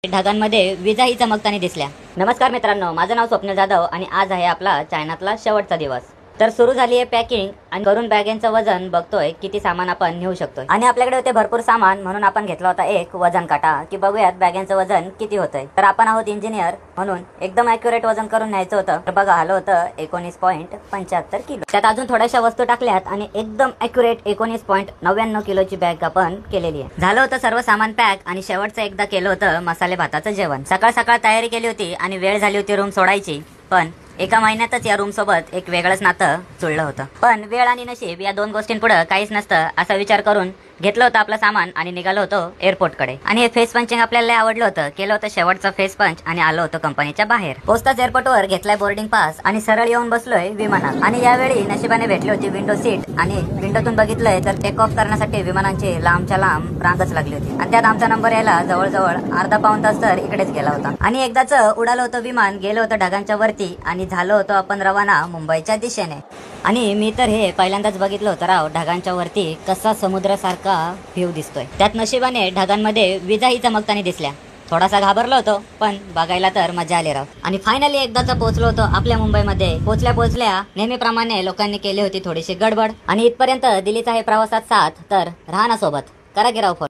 ढगांमध्ये विजाही चमकताना दिसल्या। नमस्कार मित्रांनो, माझं नाव स्वप्नील जाधव आणि आज आहे आपला चायनातला शेवटचा दिवस। तर सुरू झाली आहे पॅकिंग आणि करून बॅगेंचं वजन बघतोय किती सामान आपण नेऊ शकतोय। आणि आपल्याकडे होते भरपूर सामान म्हणून आपण घेतला होता एक वजन काटा की बघूयात बॅगेंचं वजन किती होतंय। तर आपण आहोत इंजिनियर म्हणून एकदम ॲक्युरेट वजन करून न्यायचं होतं। तर बघा आलं होतं 19.75 किलो। त्यात अजून थोड्याशा वस्तू टाकल्यात आणि एकदम ॲक्युरेट 19.99 किलोची बॅग आपण केलेली आहे। झालं होतं सर्व सामान पॅक आणि शेवटचं एकदा केलं होतं मसाले भाताचं जेवण। सकाळ सकाळ तयारी केली होती आणि वेळ झाली होती रूम सोडायची, पण एका महिन्यातच या रूम सोबत एक वेगळंच नातं जुळलं होतं। पण वेळ आणि नशीब या दोन गोष्टींपुढे काहीच नसतं असा विचार करून घेतलं होतं आपलं सामान आणि निघालो होतो एअरपोर्टकडे। आणि हे फेस पंचिंग आपल्याला आवडलं होतं, केलं होतं शेवटचं फेस पंच आणि आलो होतो कंपनीच्या बाहेर। पोस्ताच एअरपोर्टवर घेतलाय बोर्डिंग पास आणि सरळ येऊन बसलोय विमानात। आणि यावेळी नशिबाने भेटली होती विंडो सीट आणि विंडोतून बघितलंय तर टेक ऑफ करण्यासाठी विमानांची लांबच्या लांब रांगच लागली होती। आणि त्यात आमचा नंबर यायला जवळजवळ अर्धा पाऊण तास तर इकडेच गेला होता। आणि एकदाच उडालं होतं विमान, गेलं होतं ढगांच्या वरती आणि झालो होतो आपण रवाना मुंबईच्या दिशेने। आणि मी तर हे पहिल्यांदाच बघितलं होतं राव, ढगांच्या वरती कसा समुद्रासारखा व्ह्यू दिसतोय। त्यात नशिबाने ढगांमध्ये विजाही चमकताना दिसल्या। थोडासा घाबरलो होतो पण बघायला तर मजा आली राव। आणि फायनली एकदाच पोहोचलो होतो आपल्या मुंबईमध्ये। पोहोचल्या नेहमीप्रमाणे लोकांनी केली होती थोडीशी गडबड आणि इथपर्यंत दिलीच आहे प्रवासात साथ। तर राहा ना सोबत, करा की राव फॉलो।